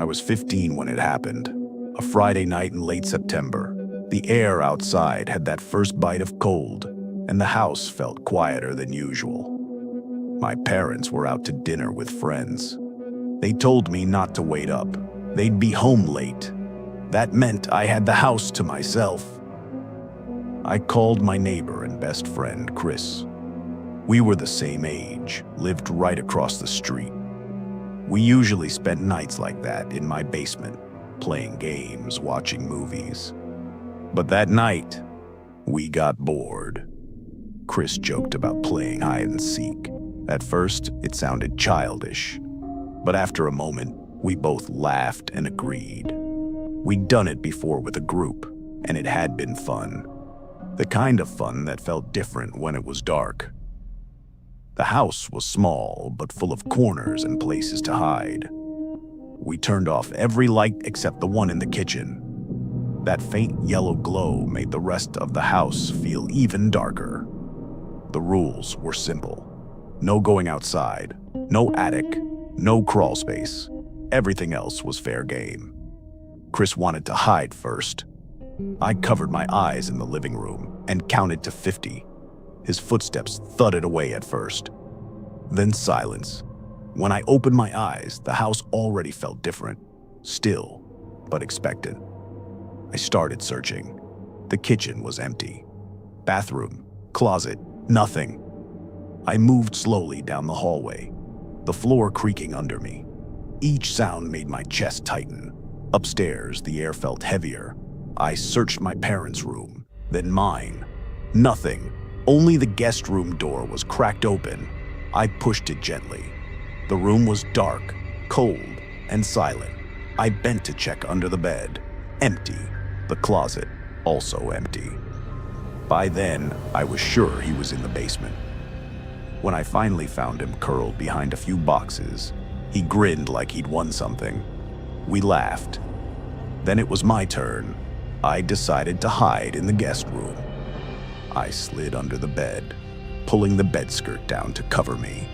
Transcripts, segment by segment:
was 15 when it happened. A Friday night in late September. The air outside had that first bite of cold, and the house felt quieter than usual. My parents were out to dinner with friends. They told me not to wait up. They'd be home late. That meant I had the house to myself. I called my neighbor and best friend, Chris. We were the same age, lived right across the street. We usually spent nights like that in my basement, playing games, watching movies. But that night, we got bored. Chris joked about playing hide and seek. At first, it sounded childish. But after a moment, we both laughed and agreed. We'd done it before with a group, and it had been fun. The kind of fun that felt different when it was dark. The house was small, but full of corners and places to hide. We turned off every light except the one in the kitchen. That faint yellow glow made the rest of the house feel even darker. The rules were simple. No going outside, no attic, no crawl space. Everything else was fair game. Chris wanted to hide first. I covered my eyes in the living room and counted to 50. His footsteps thudded away at first. Then silence. When I opened my eyes, the house already felt different. Still, but expectant. I started searching. The kitchen was empty. Bathroom, closet, nothing. I moved slowly down the hallway, the floor creaking under me. Each sound made my chest tighten. Upstairs, the air felt heavier. I searched my parents' room, then mine. Nothing. Only the guest room door was cracked open. I pushed it gently. The room was dark, cold, and silent. I bent to check under the bed. Empty. The closet, also empty. By then, I was sure he was in the basement. When I finally found him curled behind a few boxes, he grinned like he'd won something. We laughed. Then it was my turn. I decided to hide in the guest room. I slid under the bed, pulling the bedskirt down to cover me.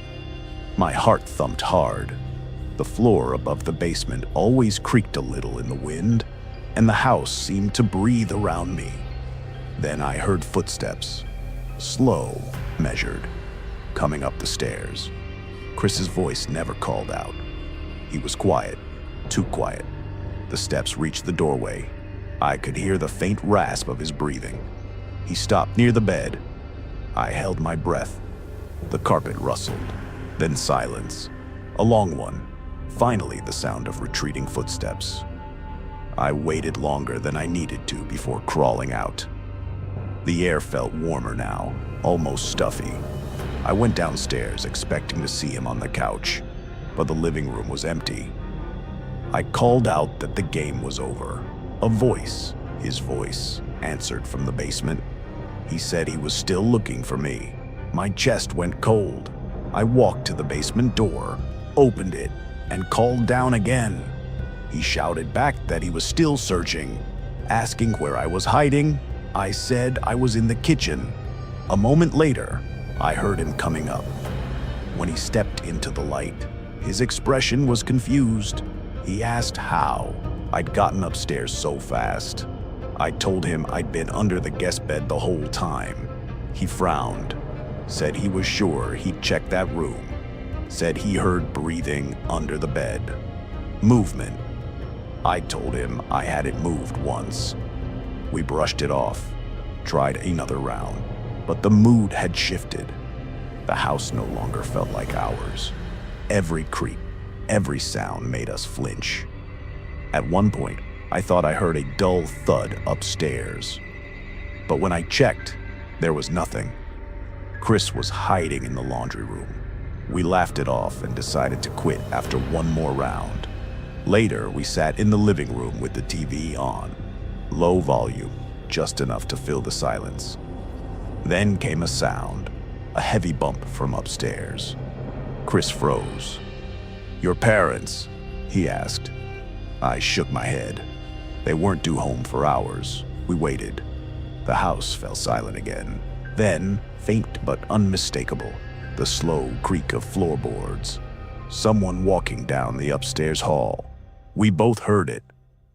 My heart thumped hard. The floor above the basement always creaked a little in the wind, and the house seemed to breathe around me. Then I heard footsteps, slow, measured, coming up the stairs. Chris's voice never called out. He was quiet, too quiet. The steps reached the doorway. I could hear the faint rasp of his breathing. He stopped near the bed. I held my breath. The carpet rustled, then silence. A long one. Finally, the sound of retreating footsteps. I waited longer than I needed to before crawling out. The air felt warmer now, almost stuffy. I went downstairs expecting to see him on the couch, but the living room was empty. I called out that the game was over. A voice, his voice, answered from the basement. He said he was still looking for me. My chest went cold. I walked to the basement door, opened it, and called down again. He shouted back that he was still searching. Asking where I was hiding, I said I was in the kitchen. A moment later, I heard him coming up. When he stepped into the light, his expression was confused. He asked how I'd gotten upstairs so fast. I told him I'd been under the guest bed the whole time. He frowned, said he was sure he'd checked that room, said he heard breathing under the bed. Movement. I told him I had it moved once. We brushed it off, tried another round, but the mood had shifted. The house no longer felt like ours. Every creak, every sound made us flinch. At one point, I thought I heard a dull thud upstairs. But when I checked, there was nothing. Chris was hiding in the laundry room. We laughed it off and decided to quit after one more round. Later, we sat in the living room with the TV on. Low volume, just enough to fill the silence. Then came a sound, a heavy bump from upstairs. Chris froze. "Your parents?" he asked. I shook my head. They weren't due home for hours. We waited. The house fell silent again. Then, faint but unmistakable, the slow creak of floorboards. Someone walking down the upstairs hall. We both heard it.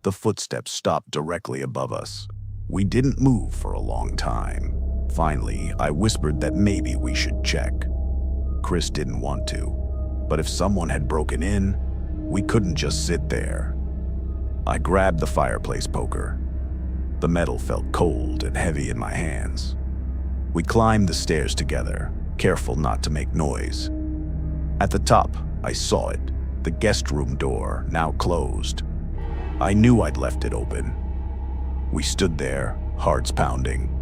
The footsteps stopped directly above us. We didn't move for a long time. Finally, I whispered that maybe we should check. Chris didn't want to, but if someone had broken in, we couldn't just sit there. I grabbed the fireplace poker. The metal felt cold and heavy in my hands. We climbed the stairs together, careful not to make noise. At the top, I saw it, the guest room door, now closed. I knew I'd left it open. We stood there, hearts pounding.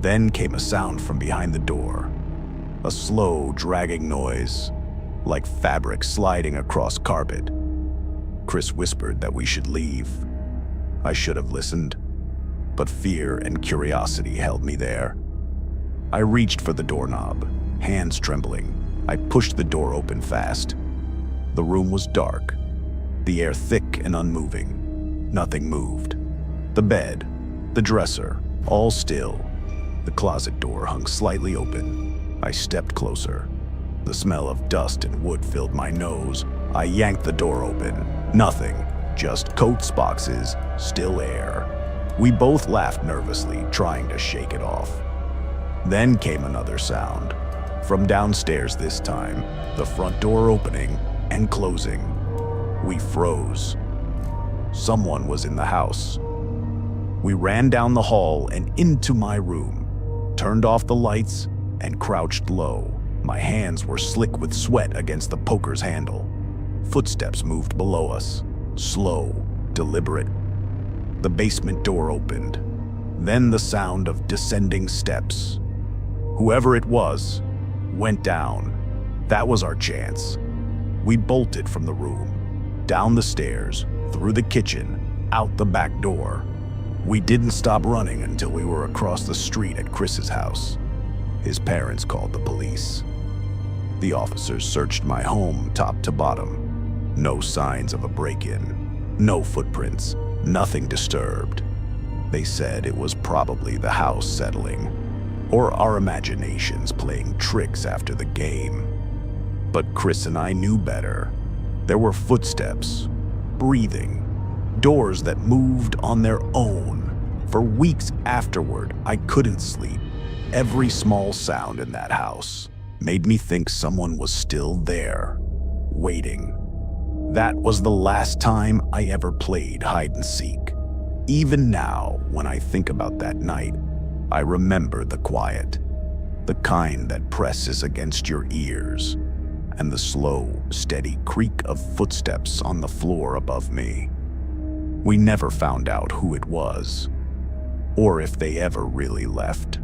Then came a sound from behind the door, a slow, dragging noise, like fabric sliding across carpet. Chris whispered that we should leave. I should have listened, but fear and curiosity held me there. I reached for the doorknob, hands trembling. I pushed the door open fast. The room was dark, the air thick and unmoving. Nothing moved. The bed, the dresser, all still. The closet door hung slightly open. I stepped closer. The smell of dust and wood filled my nose. I yanked the door open. Nothing, just coats, boxes, still air. We both laughed nervously, trying to shake it off. Then came another sound. From downstairs this time, the front door opening and closing. We froze. Someone was in the house. We ran down the hall and into my room, turned off the lights, and crouched low. My hands were slick with sweat against the poker's handle. Footsteps moved below us, slow, deliberate. The basement door opened. Then the sound of descending steps. Whoever it was went down. That was our chance. We bolted from the room, down the stairs, through the kitchen, out the back door. We didn't stop running until we were across the street at Chris's house. His parents called the police. The officers searched my home top to bottom. No signs of a break-in, no footprints, nothing disturbed. They said it was probably the house settling, or our imaginations playing tricks after the game. But Chris and I knew better. There were footsteps, breathing, doors that moved on their own. For weeks afterward, I couldn't sleep. Every small sound in that house made me think someone was still there, waiting. That was the last time I ever played hide and seek. Even now, when I think about that night, I remember the quiet, the kind that presses against your ears, and the slow, steady creak of footsteps on the floor above me. We never found out who it was, or if they ever really left.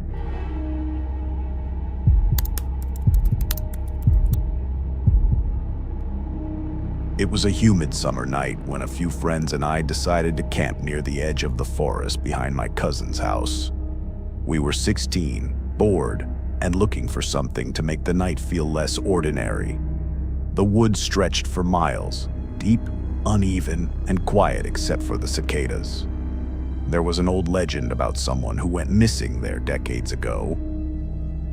It was a humid summer night when a few friends and I decided to camp near the edge of the forest behind my cousin's house. We were 16, bored, and looking for something to make the night feel less ordinary. The woods stretched for miles, deep, uneven, and quiet except for the cicadas. There was an old legend about someone who went missing there decades ago,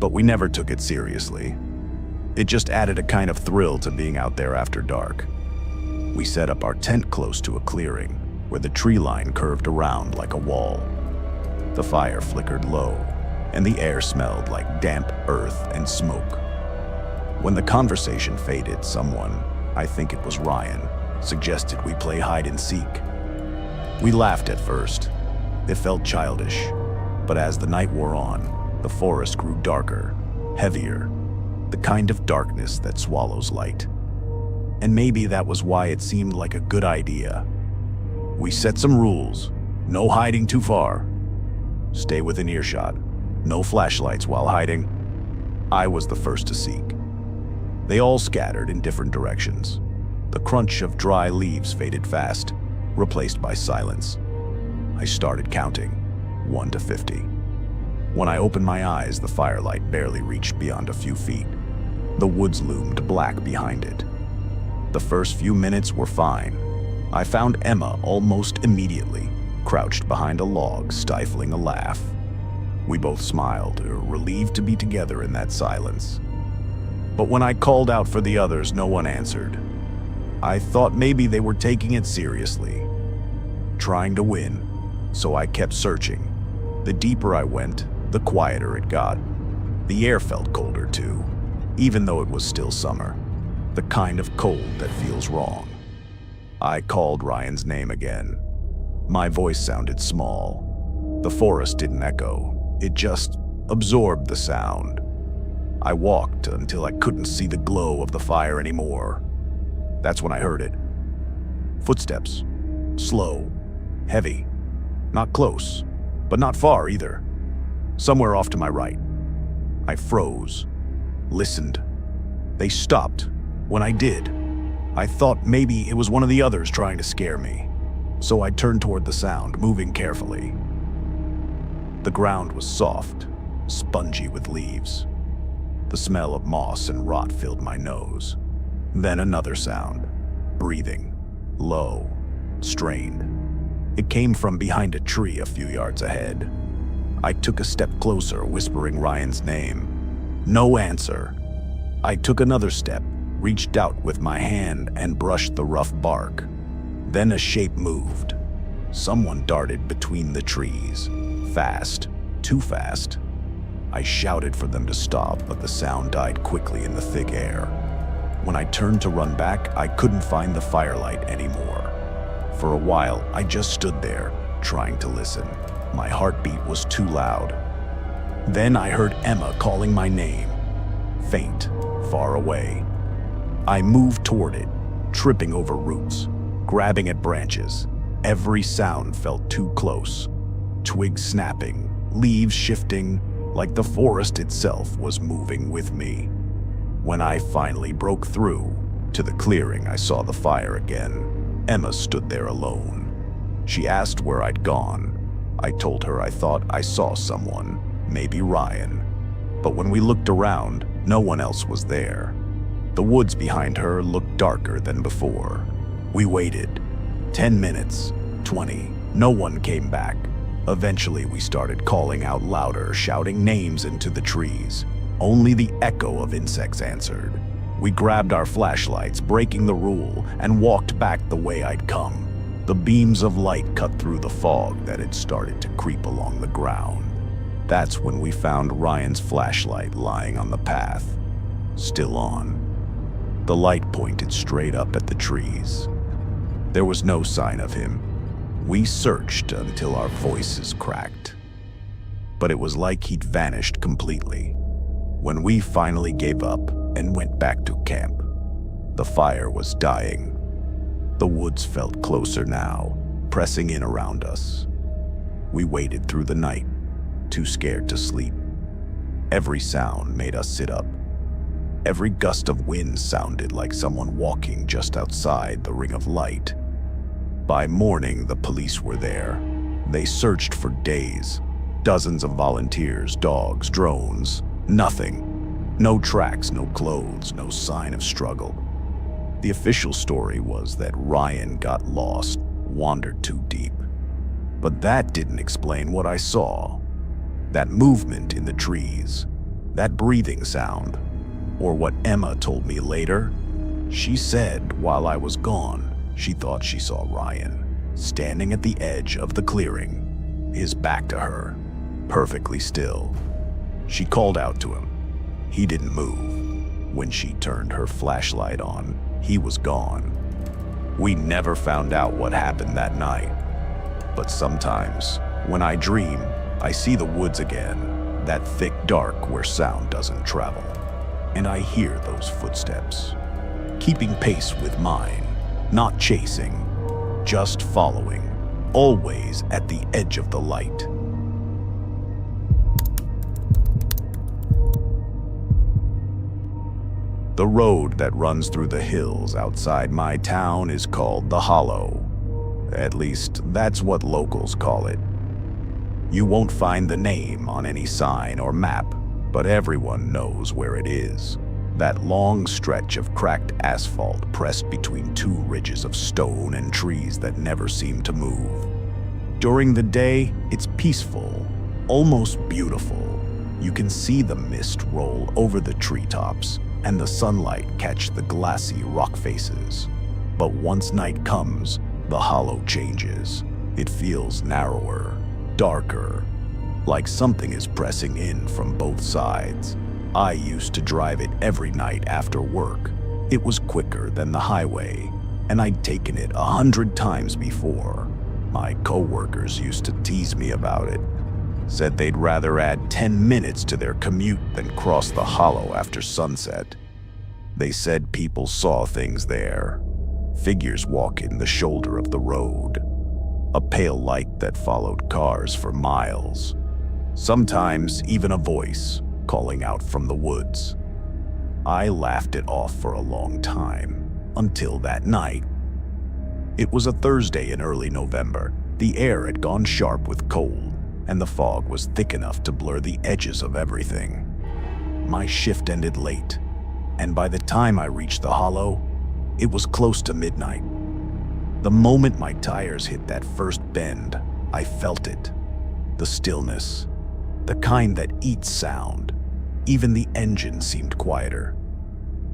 but we never took it seriously. It just added a kind of thrill to being out there after dark. We set up our tent close to a clearing, where the tree line curved around like a wall. The fire flickered low, and the air smelled like damp earth and smoke. When the conversation faded, someone, I think it was Ryan, suggested we play hide and seek. We laughed at first. It felt childish, but as the night wore on, the forest grew darker, heavier, the kind of darkness that swallows light. And maybe that was why it seemed like a good idea. We set some rules. No hiding too far. Stay within earshot. No flashlights while hiding. I was the first to seek. They all scattered in different directions. The crunch of dry leaves faded fast, replaced by silence. I started counting, 1 to 50. When I opened my eyes, the firelight barely reached beyond a few feet. The woods loomed black behind it. The first few minutes were fine. I found Emma almost immediately, crouched behind a log, stifling a laugh. We both smiled, relieved to be together in that silence. But when I called out for the others, no one answered. I thought maybe they were taking it seriously, trying to win, so I kept searching. The deeper I went, the quieter it got. The air felt colder too, even though it was still summer. The kind of cold that feels wrong. I called Ryan's name again. My voice sounded small. The forest didn't echo, it just absorbed the sound. I walked until I couldn't see the glow of the fire anymore. That's when I heard it. Footsteps. Slow. Heavy. Not close, but not far either. Somewhere off to my right. I froze. Listened. They stopped. When I did, I thought maybe it was one of the others trying to scare me. So I turned toward the sound, moving carefully. The ground was soft, spongy with leaves. The smell of moss and rot filled my nose. Then another sound. Breathing. Low. Strained. It came from behind a tree a few yards ahead. I took a step closer, whispering Ryan's name. No answer. I took another step, reached out with my hand and brushed the rough bark. Then a shape moved. Someone darted between the trees. Fast. Too fast. I shouted for them to stop, but the sound died quickly in the thick air. When I turned to run back, I couldn't find the firelight anymore. For a while, I just stood there, trying to listen. My heartbeat was too loud. Then I heard Emma calling my name. Faint, far away. I moved toward it, tripping over roots, grabbing at branches. Every sound felt too close. Twigs snapping, leaves shifting, like the forest itself was moving with me. When I finally broke through to the clearing, I saw the fire again. Emma stood there alone. She asked where I'd gone. I told her I thought I saw someone, maybe Ryan. But when we looked around, no one else was there. The woods behind her looked darker than before. We waited. 10 minutes, 20. No one came back. Eventually, we started calling out louder, shouting names into the trees. Only the echo of insects answered. We grabbed our flashlights, breaking the rule, and walked back the way I'd come. The beams of light cut through the fog that had started to creep along the ground. That's when we found Ryan's flashlight lying on the path, still on. The light pointed straight up at the trees. There was no sign of him. We searched until our voices cracked. But it was like he'd vanished completely. When we finally gave up and went back to camp, the fire was dying. The woods felt closer now, pressing in around us. We waited through the night, too scared to sleep. Every sound made us sit up. Every gust of wind sounded like someone walking just outside the ring of light. By morning, the police were there. They searched for days. Dozens of volunteers, dogs, drones, nothing. No tracks, no clothes, no sign of struggle. The official story was that Ryan got lost, wandered too deep. But that didn't explain what I saw. That movement in the trees, that breathing sound, or what Emma told me later. She said while I was gone, she thought she saw Ryan, standing at the edge of the clearing, his back to her, perfectly still. She called out to him. He didn't move. When she turned her flashlight on, he was gone. We never found out what happened that night. But sometimes, when I dream, I see the woods again, that thick dark where sound doesn't travel. And I hear those footsteps, keeping pace with mine, not chasing, just following, always at the edge of the light. The road that runs through the hills outside my town is called the Hollow. At least, that's what locals call it. You won't find the name on any sign or map, but everyone knows where it is. That long stretch of cracked asphalt pressed between two ridges of stone and trees that never seem to move. During the day, it's peaceful, almost beautiful. You can see the mist roll over the treetops and the sunlight catch the glassy rock faces. But once night comes, the hollow changes. It feels narrower, darker, like something is pressing in from both sides. I used to drive it every night after work. It was quicker than the highway, and I'd taken it 100 times before. My coworkers used to tease me about it. Said they'd rather add 10 minutes to their commute than cross the hollow after sunset. They said people saw things there. Figures walking the shoulder of the road. A pale light that followed cars for miles. Sometimes even a voice calling out from the woods. I laughed it off for a long time, until that night. It was a Thursday in early November. The air had gone sharp with cold, and the fog was thick enough to blur the edges of everything. My shift ended late, and by the time I reached the hollow, it was close to midnight. The moment my tires hit that first bend, I felt it. The stillness, the kind that eats sound. Even the engine seemed quieter.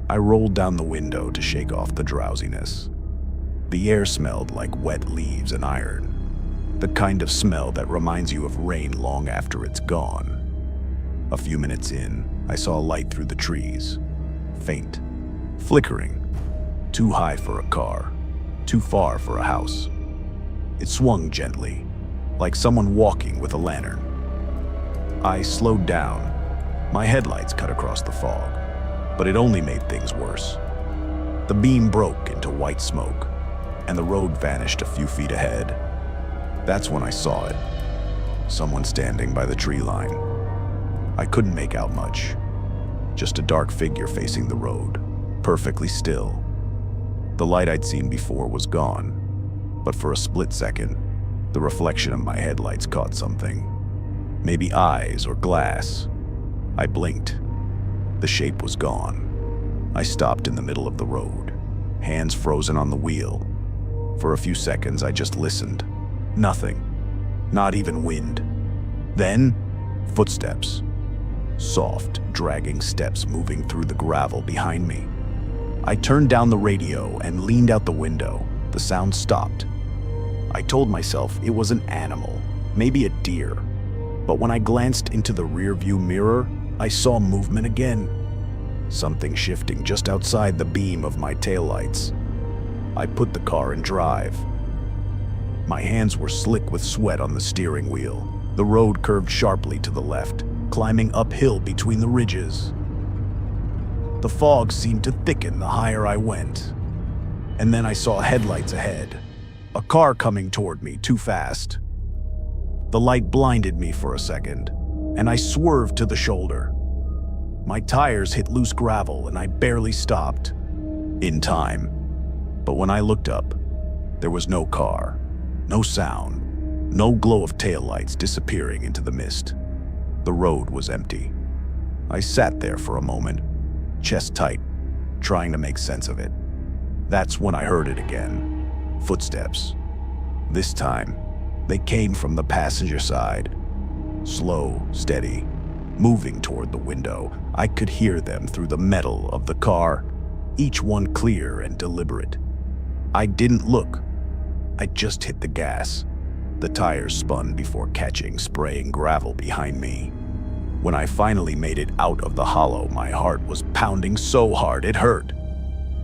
I rolled down the window to shake off the drowsiness. The air smelled like wet leaves and iron, the kind of smell that reminds you of rain long after it's gone. A few minutes in, I saw a light through the trees, faint, flickering, too high for a car, too far for a house. It swung gently, like someone walking with a lantern. I slowed down. My headlights cut across the fog, but it only made things worse. The beam broke into white smoke, and the road vanished a few feet ahead. That's when I saw it. Someone standing by the tree line. I couldn't make out much. Just a dark figure facing the road, perfectly still. The light I'd seen before was gone, but for a split second, the reflection of my headlights caught something. Maybe eyes or glass. I blinked. The shape was gone. I stopped in the middle of the road, hands frozen on the wheel. For a few seconds, I just listened. Nothing. Not even wind. Then, footsteps. Soft, dragging steps moving through the gravel behind me. I turned down the radio and leaned out the window. The sound stopped. I told myself it was an animal, maybe a deer. But when I glanced into the rearview mirror, I saw movement again. Something shifting just outside the beam of my taillights. I put the car in drive. My hands were slick with sweat on the steering wheel. The road curved sharply to the left, climbing uphill between the ridges. The fog seemed to thicken the higher I went. And then I saw headlights ahead. A car coming toward me too fast. The light blinded me for a second, and I swerved to the shoulder. My tires hit loose gravel and I barely stopped. In time. But when I looked up, there was no car, no sound, no glow of taillights disappearing into the mist. The road was empty. I sat there for a moment, chest tight, trying to make sense of it. That's when I heard it again. Footsteps. This time, they came from the passenger side. Slow, steady, moving toward the window. I could hear them through the metal of the car, each one clear and deliberate. I didn't look. I just hit the gas. The tires spun before catching spraying gravel behind me. When I finally made it out of the hollow, my heart was pounding so hard it hurt.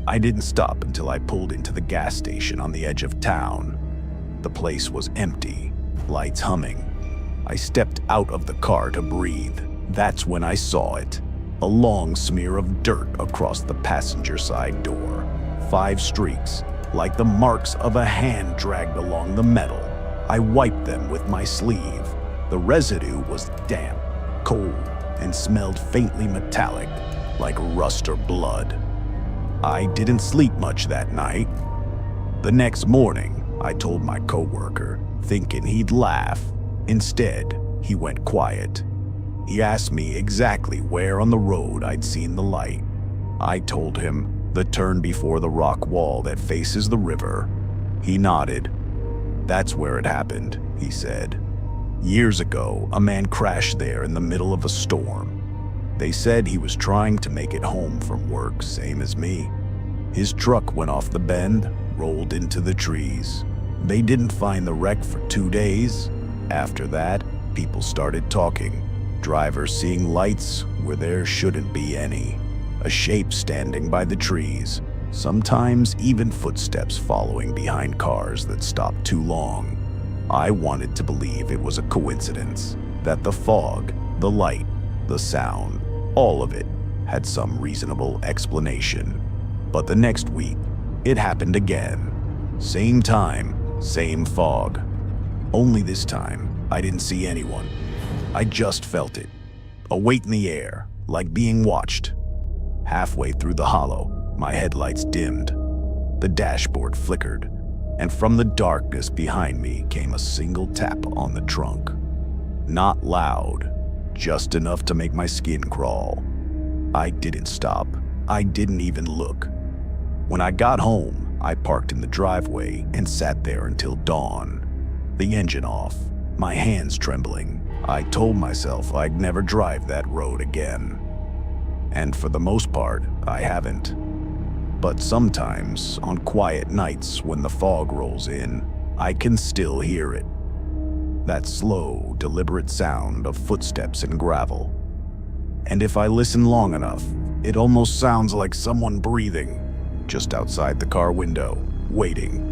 I didn't stop until I pulled into the gas station on the edge of town. The place was empty, lights humming. I stepped out of the car to breathe. That's when I saw it. A long smear of dirt across the passenger side door. 5 streaks, like the marks of a hand dragged along the metal. I wiped them with my sleeve. The residue was damp, cold, and smelled faintly metallic, like rust or blood. I didn't sleep much that night. The next morning, I told my coworker, thinking he'd laugh. Instead, he went quiet. He asked me exactly where on the road I'd seen the light. I told him the turn before the rock wall that faces the river. He nodded. That's where it happened, he said. Years ago, a man crashed there in the middle of a storm. They said he was trying to make it home from work, same as me. His truck went off the bend, rolled into the trees. They didn't find the wreck for 2 days. After that, people started talking. Drivers seeing lights where there shouldn't be any. A shape standing by the trees. Sometimes even footsteps following behind cars that stopped too long. I wanted to believe it was a coincidence, that the fog, the light, the sound, all of it had some reasonable explanation. But the next week, it happened again. Same time, same fog. Only this time, I didn't see anyone. I just felt it. A weight in the air, like being watched. Halfway through the hollow, my headlights dimmed. The dashboard flickered, and from the darkness behind me came a single tap on the trunk. Not loud, just enough to make my skin crawl. I didn't stop. I didn't even look. When I got home, I parked in the driveway and sat there until dawn. The engine off, my hands trembling. I told myself I'd never drive that road again. And for the most part, I haven't. But sometimes, on quiet nights when the fog rolls in, I can still hear it. That slow, deliberate sound of footsteps in gravel. And if I listen long enough, it almost sounds like someone breathing, just outside the car window, waiting.